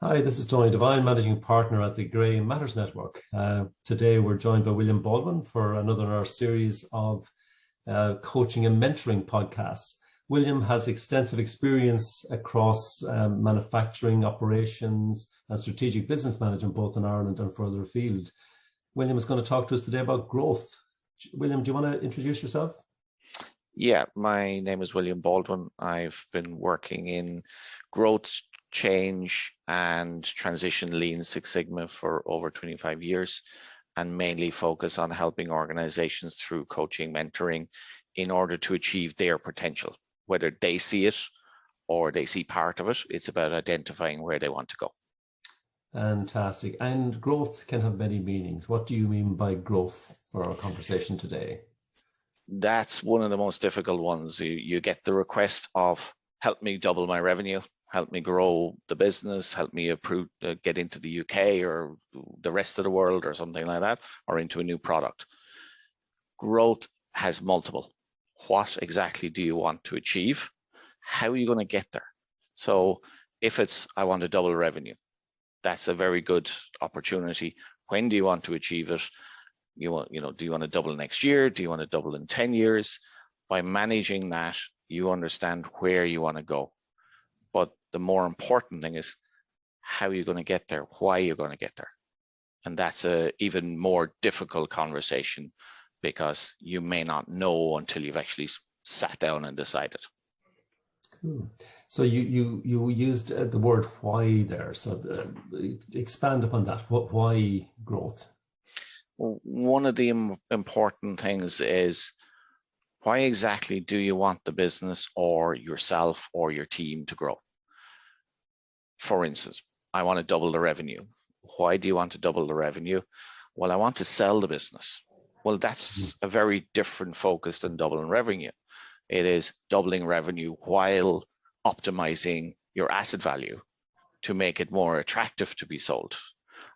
Hi, this is Tony Devine, Managing Partner at the Grey Matters Network. Today, we're joined by William Baldwin for another in our series of coaching and mentoring podcasts. William has extensive experience across manufacturing, operations, and strategic business management, both in Ireland and further afield. William is going to talk to us today about growth. William, do you want to introduce yourself? Yeah, my name is William Baldwin. I've been working in growth, change, and transition Lean Six Sigma for over 25 years, and mainly focus on helping organizations through coaching, mentoring, in order to achieve their potential. Whether they see it or they see part of it, it's about identifying where they want to go. Fantastic. And growth can have many meanings. What do you mean by growth for our conversation today? That's one of the most difficult ones. You get the request of, help me double my revenue, help me grow the business, help me get into the UK or the rest of the world or something like that, or into a new product. Growth has multiple. What exactly do you want to achieve? How are you going to get there? So if it's, I want to double revenue, that's a very good opportunity. When do you want to achieve it? Do you want to double next year? Do you want to double in 10 years? By managing that, you understand where you want to go. But the more important thing is, how are you going to get there? Why are you going to get there? And that's a even more difficult conversation, because you may not know until you've actually sat down and decided. Cool. So you used the word why there. So expand upon that. Why growth? One of the important things is, why exactly do you want the business or yourself or your team to grow? For instance, I want to double the revenue. Why do you want to double the revenue? Well, I want to sell the business. Well, that's a very different focus than doubling revenue. It is doubling revenue while optimizing your asset value to make it more attractive to be sold.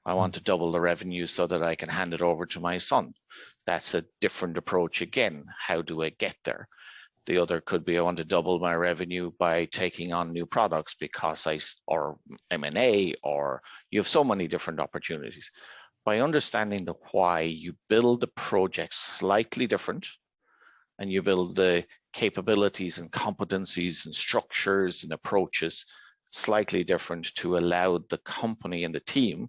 I want to double the revenue so that I can hand it over to my son. That's a different approach again. How do I get there? The other could be, I want to double my revenue by taking on new products or M&A, or you have so many different opportunities. By understanding the why, you build the project slightly different, and you build the capabilities and competencies and structures and approaches slightly different to allow the company and the team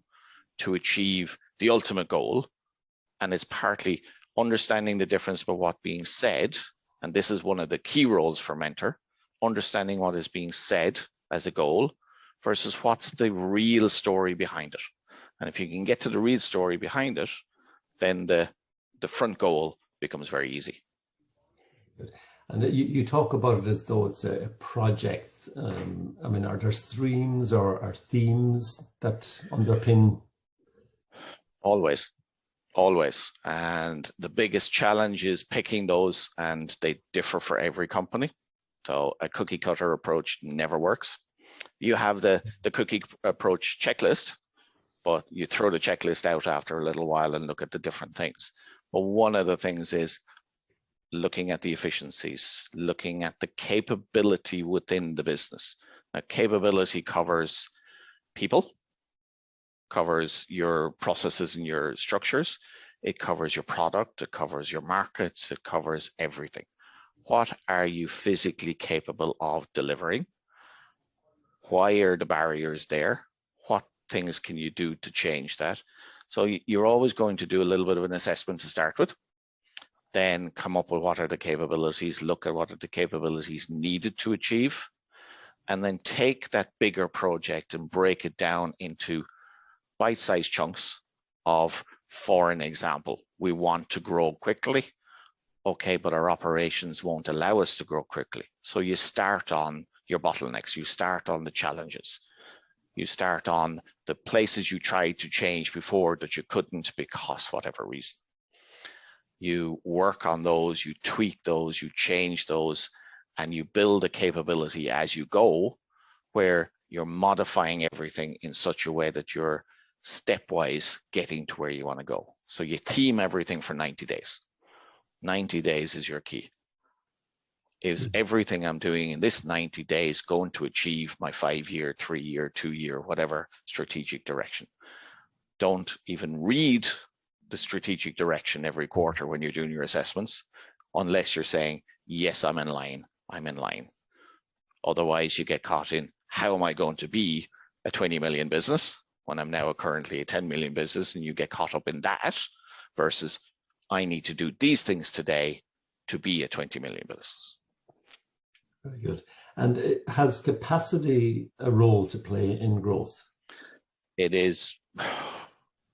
to achieve the ultimate goal. And it's partly understanding the difference between what's being said, and this is one of the key roles for mentor, understanding what is being said as a goal versus what's the real story behind it. And if you can get to the real story behind it, then the front goal becomes very easy. Good. And you talk about it as though it's a project. I mean, are there streams or are themes that underpin? Always. And the biggest challenge is picking those, and they differ for every company. So a cookie cutter approach never works. You have the cookie approach checklist, but you throw the checklist out after a little while and look at the different things. But one of the things is looking at the efficiencies, looking at the capability within the business. Now, capability covers people, covers your processes and your structures, it covers your product, it covers your markets, it covers everything. What are you physically capable of delivering? Why are the barriers there? What things can you do to change that? So you're always going to do a little bit of an assessment to start with, then come up with what are the capabilities, look at what are the capabilities needed to achieve, and then take that bigger project and break it down into bite-sized chunks of, for an example, we want to grow quickly. Okay, but our operations won't allow us to grow quickly. So you start on your bottlenecks, you start on the challenges, you start on the places you tried to change before that you couldn't because whatever reason. You work on those, you tweak those, you change those, and you build a capability as you go, where you're modifying everything in such a way that you're stepwise getting to where you want to go. So you theme everything for 90 days. 90 days is your key. Is everything I'm doing in this 90 days going to achieve my 5-year, 3-year, 2-year, whatever strategic direction? Don't even read the strategic direction every quarter when you're doing your assessments, unless you're saying, yes, I'm in line. Otherwise, you get caught in, how am I going to be a 20 million business when I'm now currently a 10 million business? And you get caught up in that versus, I need to do these things today to be a 20 million business. Very good. And has capacity a role to play in growth? It is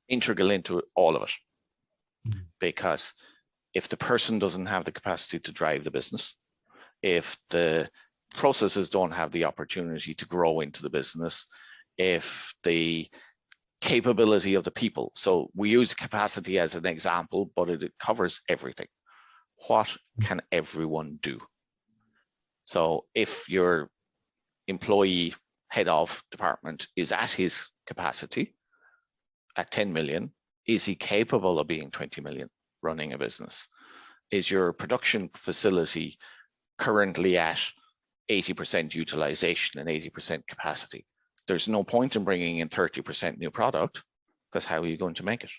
integral into all of it. Because if the person doesn't have the capacity to drive the business, if the processes don't have the opportunity to grow into the business, if the capability of the people, so we use capacity as an example, but it covers everything. What can everyone do? So if your employee head of department is at his capacity at 10 million, is he capable of being 20 million running a business? Is your production facility currently at 80% utilization and 80% capacity? There's no point in bringing in 30% new product, because how are you going to make it?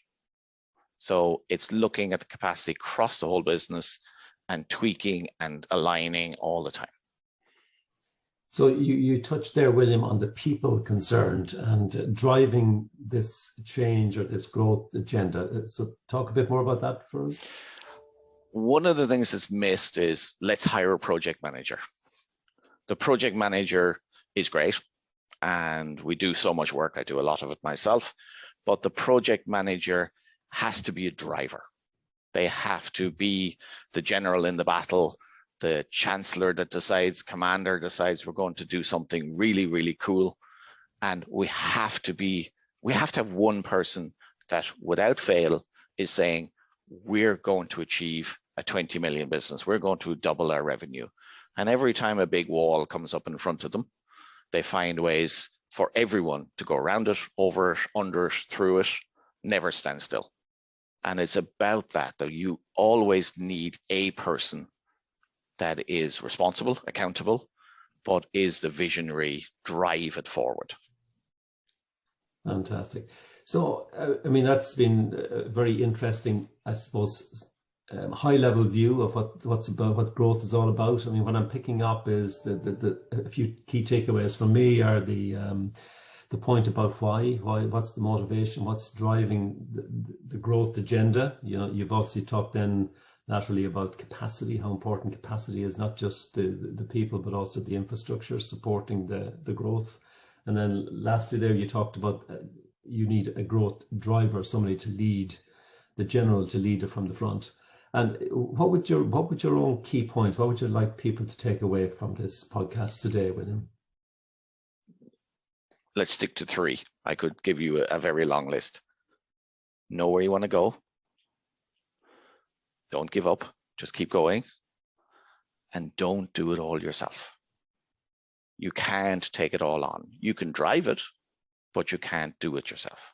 So it's looking at the capacity across the whole business and tweaking and aligning all the time. So you touched there, William, on the people concerned and driving this change or this growth agenda. So talk a bit more about that for us. One of the things that's missed is, let's hire a project manager. The project manager is great, and we do so much work. I do a lot of it myself, but the project manager has to be a driver. They have to be the general in the battle, the chancellor that decides, commander decides we're going to do something really, really cool. And we have to have one person that without fail is saying, we're going to achieve a 20 million business. We're going to double our revenue. And every time a big wall comes up in front of them, they find ways for everyone to go around it, over it, under it, through it, never stand still. And it's about that you always need a person that is responsible, accountable, but is the visionary, drive it forward. Fantastic. So, I mean, that's been a very interesting, I suppose, high-level view of what growth is all about. I mean, what I'm picking up is a few key takeaways for me are the point about why, what's the motivation, what's driving the growth agenda. You know, you've obviously talked then laterally about capacity, how important capacity is, not just the people, but also the infrastructure supporting the growth. And then lastly there, you talked about you need a growth driver, somebody to lead, the general to lead it from the front. And what would your own key points, what would you like people to take away from this podcast today, William? Let's stick to 3. I could give you a very long list. Know where you want to go. Don't give up, just keep going. And don't do it all yourself. You can't take it all on. You can drive it, but you can't do it yourself.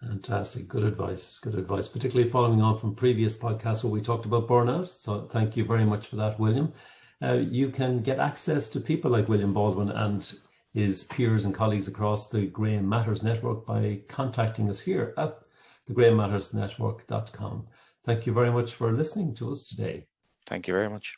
Fantastic. Good advice. Good advice, particularly following on from previous podcasts where we talked about burnout. So thank you very much for that, William. You can get access to people like William Baldwin and his peers and colleagues across the Graham Matters Network by contacting us here at thegrahammattersnetwork.com. Thank you very much for listening to us today. Thank you very much.